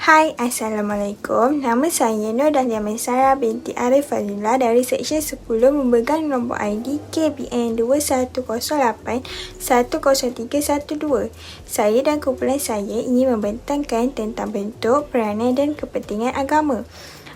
Hai, Assalamualaikum. Nama saya Nur Dahlia Maisara binti Arif Fadila dari Seksyen 10 memegang nombor ID KBN 2108-10312. Saya dan kumpulan saya ingin membentangkan tentang bentuk, peranan dan kepentingan agama.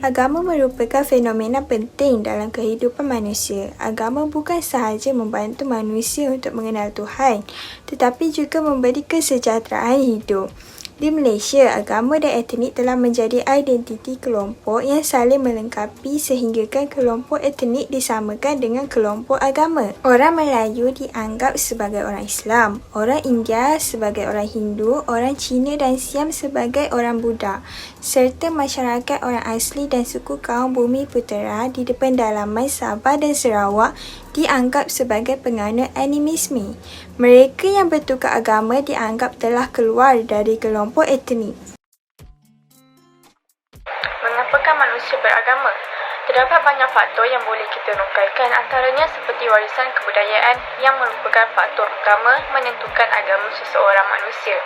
Agama merupakan fenomena penting dalam kehidupan manusia. Agama bukan sahaja membantu manusia untuk mengenal Tuhan, tetapi juga memberi kesejahteraan hidup. Di Malaysia, agama dan etnik telah menjadi identiti kelompok yang saling melengkapi sehinggakan kelompok etnik disamakan dengan kelompok agama. Orang Melayu dianggap sebagai orang Islam, orang India sebagai orang Hindu, orang Cina dan Siam sebagai orang Buddha, serta masyarakat orang asli dan suku kaum Bumi Putera di depan dalaman Sabah dan Sarawak dianggap sebagai penganut animisme. Mereka yang bertukar agama dianggap telah keluar dari kelompok etnik. Mengapakah manusia beragama? Terdapat banyak faktor yang boleh kita rungkaikan, antaranya seperti warisan kebudayaan yang merupakan faktor utama menentukan agama seseorang manusia.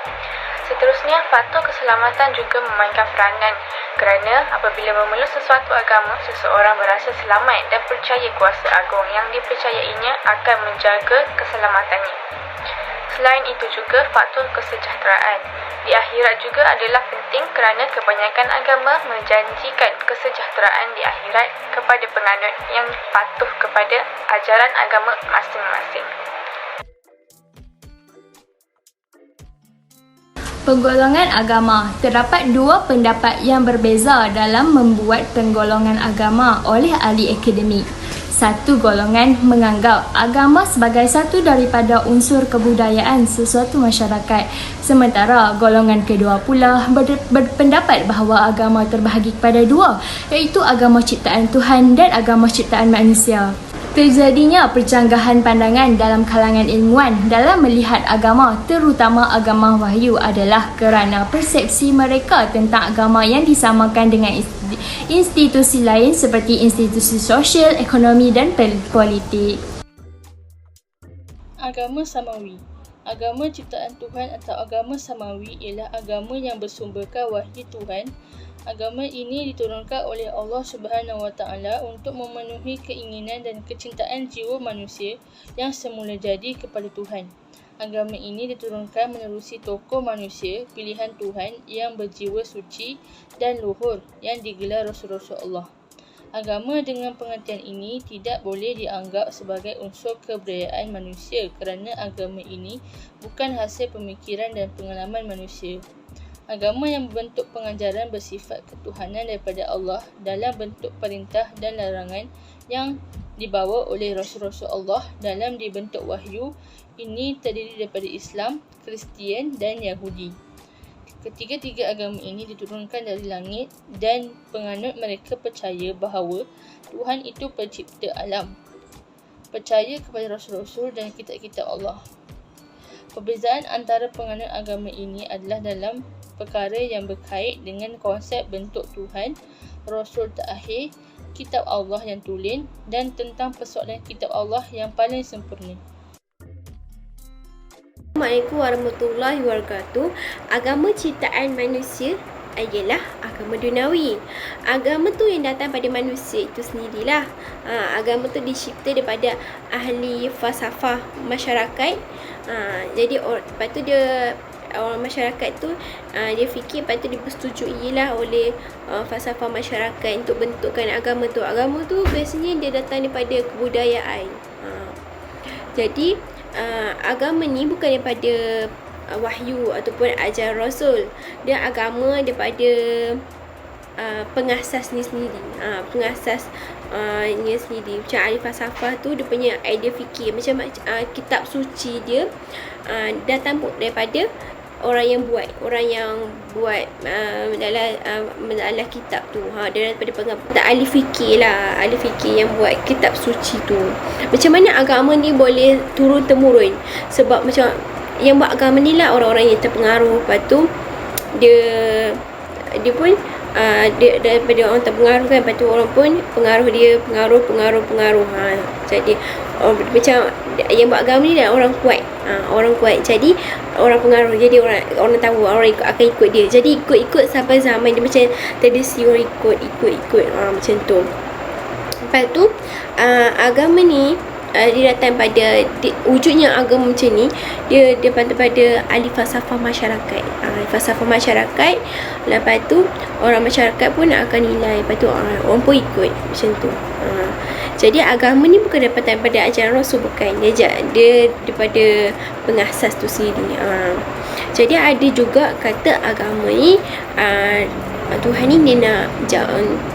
Seterusnya, faktor keselamatan juga memainkan peranan kerana apabila memeluk sesuatu agama, seseorang berasa selamat dan percaya kuasa agung yang dipercayainya akan menjaga keselamatannya. Selain itu juga faktor kesejahteraan di akhirat juga adalah penting kerana kebanyakan agama menjanjikan kesejahteraan di akhirat kepada penganut yang patuh kepada ajaran agama masing-masing. Penggolongan agama. Terdapat dua pendapat yang berbeza dalam membuat penggolongan agama oleh ahli akademik. Satu golongan menganggap agama sebagai satu daripada unsur kebudayaan sesuatu masyarakat. Sementara golongan kedua pula berpendapat bahawa agama terbahagi kepada dua, iaitu agama ciptaan Tuhan dan agama ciptaan manusia. Terjadinya percanggahan pandangan dalam kalangan ilmuwan dalam melihat agama, terutama agama wahyu, adalah kerana persepsi mereka tentang agama yang disamakan dengan institusi lain seperti institusi sosial, ekonomi dan politik. Agama Samawi. Agama ciptaan Tuhan atau agama Samawi ialah agama yang bersumberkan wahyu Tuhan. Agama ini diturunkan oleh Allah Subhanahu Wa Taala untuk memenuhi keinginan dan kecintaan jiwa manusia yang semula jadi kepada Tuhan. Agama ini diturunkan menerusi tokoh manusia pilihan Tuhan yang berjiwa suci dan luhur yang digelar Rasul-Rasul Allah. Agama dengan pengertian ini tidak boleh dianggap sebagai unsur kebudayaan manusia kerana agama ini bukan hasil pemikiran dan pengalaman manusia. Agama yang berbentuk pengajaran bersifat ketuhanan daripada Allah dalam bentuk perintah dan larangan yang dibawa oleh Rasul-Rasul Allah dalam dibentuk wahyu ini terdiri daripada Islam, Kristian dan Yahudi. Ketiga-tiga agama ini diturunkan dari langit dan penganut mereka percaya bahawa Tuhan itu pencipta alam. Percaya kepada Rasul-Rasul dan kitab-kitab Allah. Perbezaan antara penganut agama ini adalah dalam perkara yang berkait dengan konsep bentuk Tuhan, Rasul terakhir, kitab Allah yang tulen dan tentang persoalan kitab Allah yang paling sempurna. Assalamualaikum warahmatullahi wabarakatuh. Agama ciptaan manusia ialah agama dunawi. Agama tu yang datang pada manusia itu sendirilah. Agama tu dicipta daripada ahli falsafah masyarakat. Jadi lepas tu dia orang masyarakat tu dia fikir, lepas tu dipersetujui lah oleh falsafah masyarakat untuk bentukkan agama tu. Agama tu biasanya dia datang daripada kebudayaan. Jadi agama ni bukan daripada wahyu ataupun ajaran Rasul. Dia agama daripada pengasas ni sendiri. Pengasasnya sendiri. Macam ahli falsafah tu dia punya idea fikir. Macam kitab suci dia datang daripada orang yang buat dalam kitab tu. Dia daripada ahli fikir lah, ahli fikir yang buat kitab suci tu. Macam mana agama ni boleh turun temurun? Sebab macam yang buat agama ni lah orang-orang yang terpengaruh. Lepas tu dia pun dia daripada orang terpengaruh kan, lepas tu orang pun pengaruh dia, pengaruh. Jadi macam yang buat agama ni dah orang kuat. Jadi orang pengaruh. Jadi orang tahu, orang akan ikut dia. Jadi ikut sampai zaman dia macam tradisi orang ikut macam tu. Lepas tu agama ni dia datang pada wujudnya agama macam ni, dia datang pada ahli falsafah masyarakat. Falsafah masyarakat, lepas tu orang masyarakat pun akan nilai, lepas tu orang pun ikut macam tu. Jadi agama ni bukan dapatan pada ajaran Rasul, bukan. Dia daripada pengasas tu sendiri. Jadi ada juga kata agama ni Tuhan ni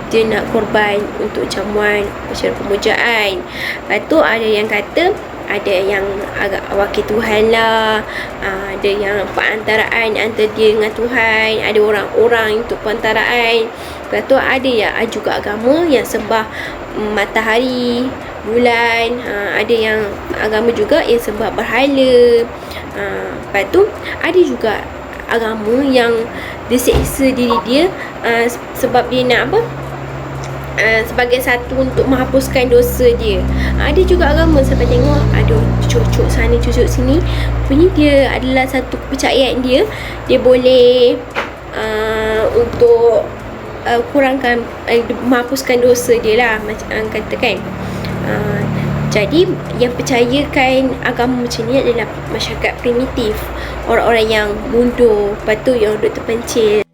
dia nak korban untuk jamuan macam pemujaan. Lepas tu ada yang kata ada yang agak wakil Tuhan lah, ada yang perantaraan antara dia dengan Tuhan, ada orang-orang untuk perantaraan. Lepas tu ada juga agama yang sembah matahari, bulan, ada yang agama juga yang sembah berhala. Lepas tu ada juga agama yang dia seksa diri dia sebab dia nak sebagai satu untuk menghapuskan dosa dia. Ada juga agama sampai tengok ada cucuk sana cucuk sini, punya dia adalah satu kepercayaan dia boleh untuk kurangkan menghapuskan dosa dia lah, macam katakan. Jadi yang percayakan agama macam ni adalah masyarakat primitif, orang-orang yang mundur, lepas tu yang duduk terpencil.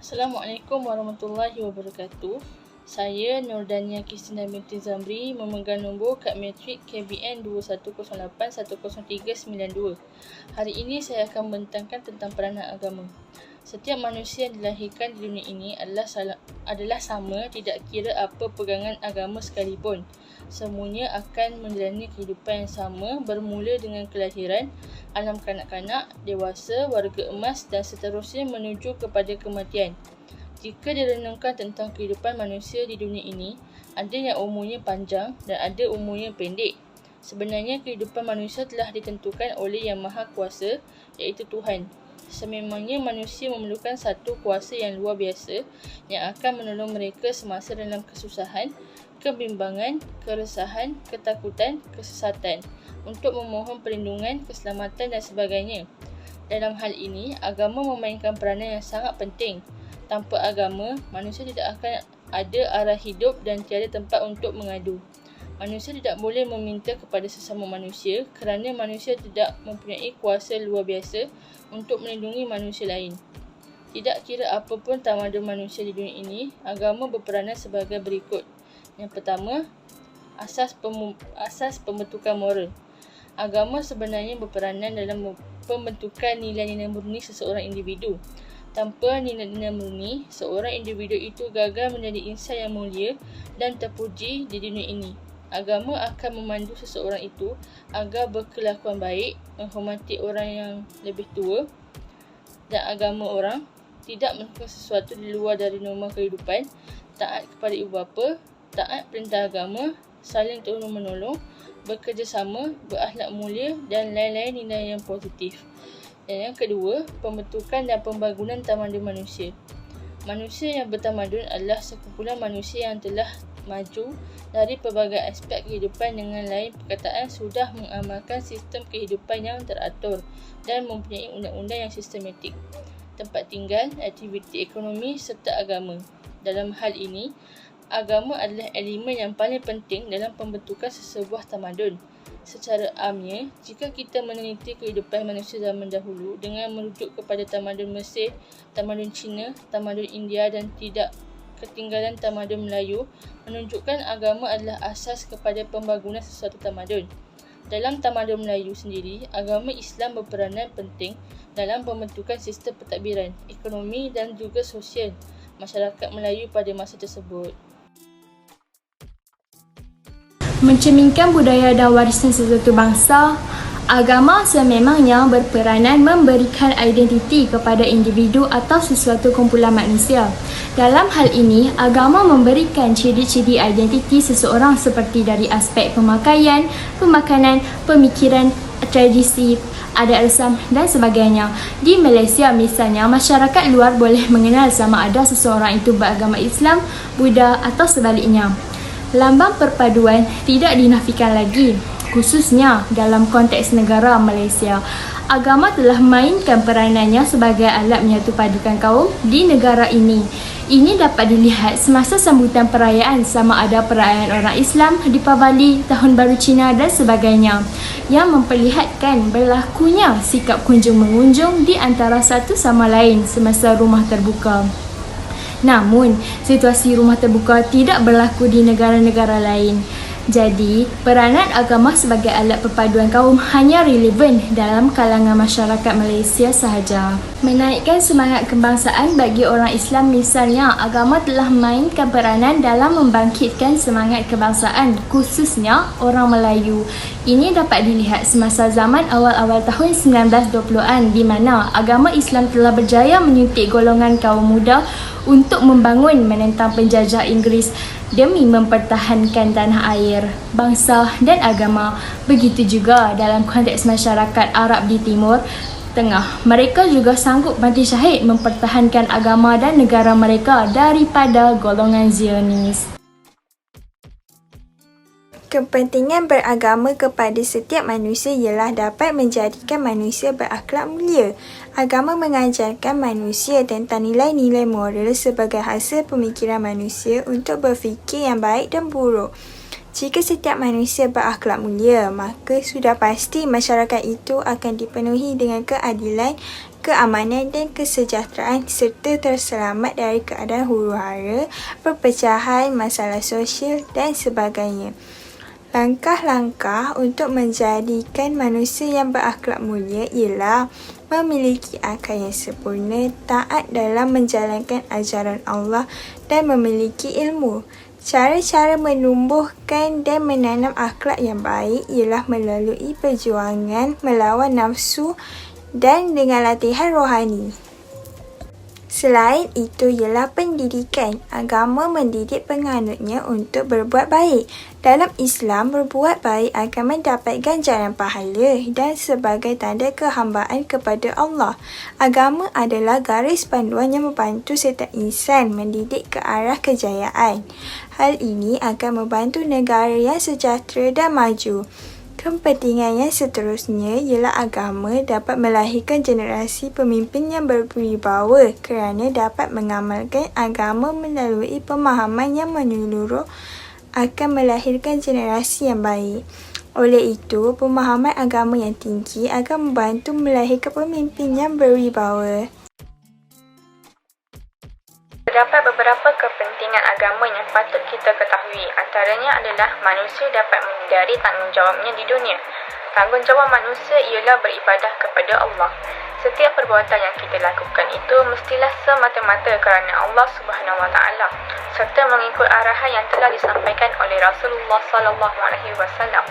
Assalamualaikum warahmatullahi wabarakatuh. Saya Nurdania Kristina binti Zamri, memegang nombor kad matrik KBN 2108103992. Hari ini saya akan membentangkan tentang peranan agama. Setiap manusia yang dilahirkan di dunia ini adalah sama, tidak kira apa pegangan agama sekalipun. Semuanya akan menjalani kehidupan yang sama, bermula dengan kelahiran, alam kanak-kanak, dewasa, warga emas dan seterusnya menuju kepada kematian. Jika direnungkan tentang kehidupan manusia di dunia ini, ada yang umurnya panjang dan ada umurnya pendek. Sebenarnya kehidupan manusia telah ditentukan oleh Yang Maha Kuasa, iaitu Tuhan. Sememangnya manusia memerlukan satu kuasa yang luar biasa yang akan menolong mereka semasa dalam kesusahan, kebimbangan, keresahan, ketakutan, kesesatan, untuk memohon perlindungan, keselamatan dan sebagainya. Dalam hal ini, agama memainkan peranan yang sangat penting. Tanpa agama, manusia tidak akan ada arah hidup dan tiada tempat untuk mengadu. Manusia tidak boleh meminta kepada sesama manusia kerana manusia tidak mempunyai kuasa luar biasa untuk melindungi manusia lain. Tidak kira apapun tamadun manusia di dunia ini, agama berperanan sebagai berikut. Yang pertama, asas pembentukan moral. Agama sebenarnya berperanan dalam pembentukan nilai-nilai murni seseorang individu. Tanpa nilai-nilai murni, seorang individu itu gagal menjadi insan yang mulia dan terpuji di dunia ini. Agama akan memandu seseorang itu agar berkelakuan baik, menghormati orang yang lebih tua dan agama orang, tidak melakukan sesuatu di luar dari norma kehidupan, taat kepada ibu bapa, taat perintah agama, saling tolong-menolong, bekerjasama, berakhlak mulia dan lain-lain nilai yang positif. Dan yang kedua, pembentukan dan pembangunan tamadun manusia. Manusia yang bertamadun adalah sekumpulan manusia yang telah maju dari pelbagai aspek kehidupan, dengan lain perkataan sudah mengamalkan sistem kehidupan yang teratur dan mempunyai undang-undang yang sistematik, tempat tinggal, aktiviti ekonomi serta agama. Dalam hal ini, agama adalah elemen yang paling penting dalam pembentukan sesebuah tamadun. Secara amnya, jika kita meneliti kehidupan manusia zaman dahulu dengan merujuk kepada tamadun Mesir, tamadun Cina, tamadun India dan tidak ketinggalan tamadun Melayu, menunjukkan agama adalah asas kepada pembangunan sesuatu tamadun. Dalam tamadun Melayu sendiri, agama Islam berperanan penting dalam pembentukan sistem pentadbiran, ekonomi dan juga sosial masyarakat Melayu pada masa tersebut. Mencerminkan budaya dan warisan sesuatu bangsa, agama sememangnya berperanan memberikan identiti kepada individu atau sesuatu kumpulan manusia. Dalam hal ini, agama memberikan ciri-ciri identiti seseorang seperti dari aspek pemakaian, pemakanan, pemikiran, tradisi, adat resam dan sebagainya. Di Malaysia misalnya, masyarakat luar boleh mengenal sama ada seseorang itu beragama Islam, Buddha atau sebaliknya. Lambang perpaduan tidak dinafikan lagi. khususnya dalam konteks negara Malaysia. Agama telah mainkan peranannya sebagai alat menyatu padukan kaum di negara ini. Ini dapat dilihat semasa sambutan perayaan, sama ada perayaan orang Islam, Deepavali, Tahun Baru Cina dan sebagainya, yang memperlihatkan berlakunya sikap kunjung-mengunjung di antara satu sama lain semasa rumah terbuka. Namun, situasi rumah terbuka tidak berlaku di negara-negara lain. Jadi, peranan agama sebagai alat perpaduan kaum hanya relevan dalam kalangan masyarakat Malaysia sahaja. Menaikkan semangat kebangsaan bagi orang Islam misalnya, agama telah mainkan peranan dalam membangkitkan semangat kebangsaan, khususnya orang Melayu. Ini dapat dilihat semasa zaman awal-awal tahun 1920-an di mana agama Islam telah berjaya menyuntik golongan kaum muda untuk membangun menentang penjajah Inggeris demi mempertahankan tanah air, bangsa dan agama. Begitu juga dalam konteks masyarakat Arab di Timur Tengah. Mereka juga sanggup mati syahid mempertahankan agama dan negara mereka daripada golongan Zionis. Kepentingan beragama kepada setiap manusia ialah dapat menjadikan manusia berakhlak mulia. Agama mengajarkan manusia tentang nilai-nilai moral sebagai hasil pemikiran manusia untuk berfikir yang baik dan buruk. Jika setiap manusia berakhlak mulia, maka sudah pasti masyarakat itu akan dipenuhi dengan keadilan, keamanan dan kesejahteraan serta terselamat dari keadaan huru-hara, perpecahan, masalah sosial dan sebagainya. Langkah-langkah untuk menjadikan manusia yang berakhlak mulia ialah memiliki akal yang sempurna, taat dalam menjalankan ajaran Allah dan memiliki ilmu. Cara-cara menumbuhkan dan menanam akhlak yang baik ialah melalui perjuangan melawan nafsu dan dengan latihan rohani. Selain itu ialah pendidikan. Agama mendidik penganutnya untuk berbuat baik. Dalam Islam, berbuat baik akan mendapat ganjaran pahala dan sebagai tanda kehambaan kepada Allah. Agama adalah garis panduan yang membantu setiap insan mendidik ke arah kejayaan. Hal ini akan membantu negara yang sejahtera dan maju. Kepentingan yang seterusnya ialah agama dapat melahirkan generasi pemimpin yang berwibawa kerana dapat mengamalkan agama melalui pemahaman yang menyeluruh akan melahirkan generasi yang baik. Oleh itu, pemahaman agama yang tinggi akan membantu melahirkan pemimpin yang berwibawa. Terdapat beberapa kepentingan agama yang patut kita ketahui. Antaranya adalah manusia dapat menghindari tanggungjawabnya di dunia. Tanggungjawab manusia ialah beribadah kepada Allah. Setiap perbuatan yang kita lakukan itu mestilah semata-mata kerana Allah Subhanahu Wa Taala serta mengikut arahan yang telah disampaikan oleh Rasulullah Sallallahu Alaihi Wasallam.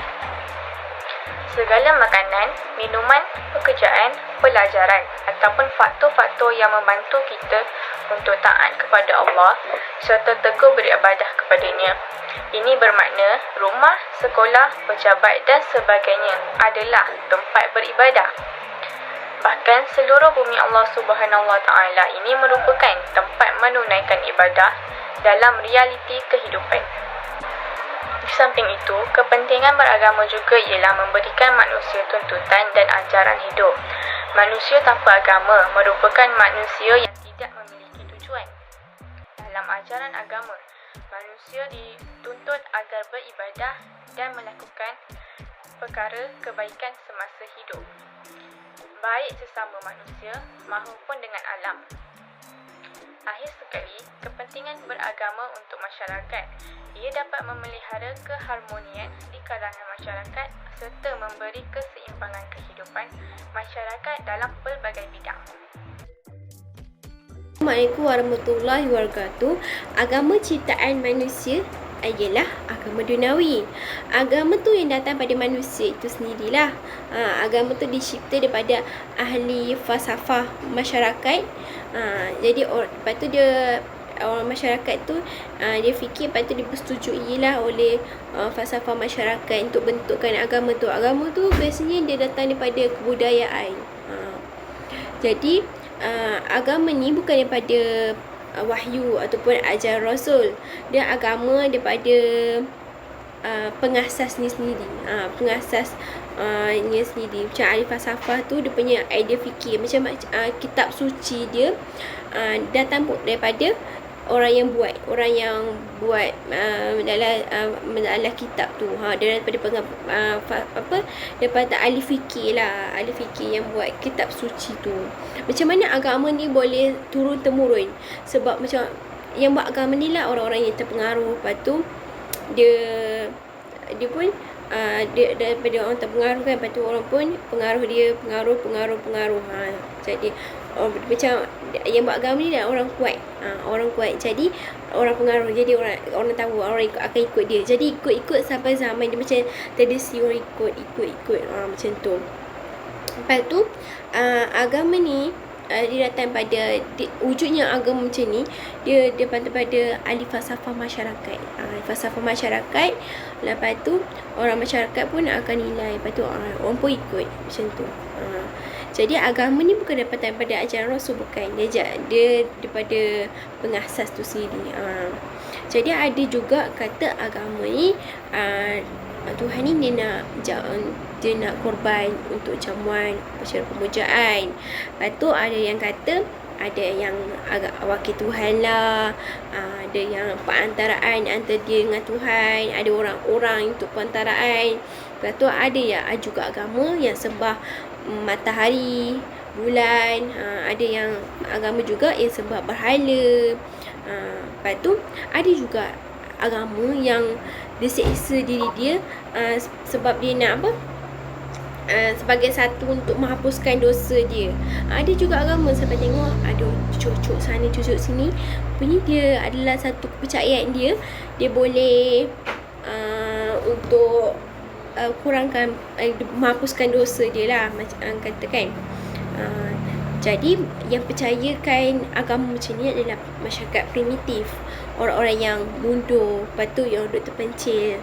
Segala makanan, minuman, pekerjaan, pelajaran ataupun faktor-faktor yang membantu kita untuk taat kepada Allah serta teguh beribadah kepadanya. Ini bermakna rumah, sekolah, pejabat dan sebagainya adalah tempat beribadah. Bahkan seluruh bumi Allah Subhanahu Wa Taala ini merupakan tempat menunaikan ibadah dalam realiti kehidupan. Di samping itu, kepentingan beragama juga ialah memberikan manusia tuntutan dan ajaran hidup. Manusia tanpa agama merupakan manusia yang tidak memiliki tujuan. Dalam ajaran agama, manusia dituntut agar beribadah dan melakukan perkara kebaikan semasa hidup, baik sesama manusia maupun dengan alam. Akhir sekali, kepentingan beragama untuk masyarakat. Ia dapat memelihara keharmonian di kalangan masyarakat serta memberi keseimbangan kehidupan masyarakat dalam pelbagai bidang. Assalamualaikum warahmatullahi wabarakatuh. Agama ciptaan manusia ialah agama dunawi. Agama tu yang datang pada manusia itu sendirilah. Agama tu dicipta daripada ahli falsafah masyarakat. Jadi lepas tu dia orang masyarakat tu dia fikir, lepas tu dia bersetujui lah oleh falsafah masyarakat untuk bentukkan agama tu. Agama tu biasanya dia datang daripada kebudayaan. Jadi agama ni bukan daripada wahyu ataupun ajaran Rasul. Dia agama daripada pengasasnya sendiri. Pengasasnya sendiri. Macam ahli falsafah tu dia punya idea fikir. Macam kitab suci dia datang daripada orang yang buat dalam kitab tu. Dia daripada daripada ahli fikir lah, ahli fikir yang buat kitab suci tu. Macam mana agama ni boleh turun temurun? Sebab macam yang buat agama ni lah orang-orang yang terpengaruh. Lepas tu dia pun dia daripada orang terpengaruh kan, lepas tu orang pun pengaruh dia, pengaruh. Jadi macam yang buat agama ni dah orang kuat. Orang kuat. Jadi orang pengaruh. Jadi orang tahu, orang akan ikut dia. Jadi ikut sampai zaman dia, macam tradisi orang ikut macam tu. Lepas tu agama ni dia datang pada wujudnya agama macam ni, dia daripada ahli falsafah masyarakat. Falsafah masyarakat. Lepas tu orang masyarakat pun akan nilai, lepas tu orang pun ikut macam tu. Jadi agama ni bukan daripada ajaran Rasul, bukan. Dia daripada pengasas tu sendiri. Jadi ada juga kata agama ni Tuhan ni dia nak korban untuk jamuan, upacara pemujaan. Lepas tu ada yang kata ada yang agak wakil Tuhan lah, ada yang perantaraan antara dia dengan Tuhan, ada orang-orang untuk perantaraan. Lepas tu ada juga agama yang sembah matahari, bulan, ada yang agama juga yang sembah berhala. Lepas tu ada juga agama yang dia seksa diri dia sebab dia nak sebagai satu untuk menghapuskan dosa dia. Ada juga agama sampai tengok ada cucuk sana cucuk sini, punya dia adalah satu kepercayaan dia boleh untuk kurangkan menghapuskan dosa dia lah, macam katakan. Jadi yang percayakan agama macam ni adalah masyarakat primitif, orang-orang yang mundur, lepas tu yang duduk terpencil.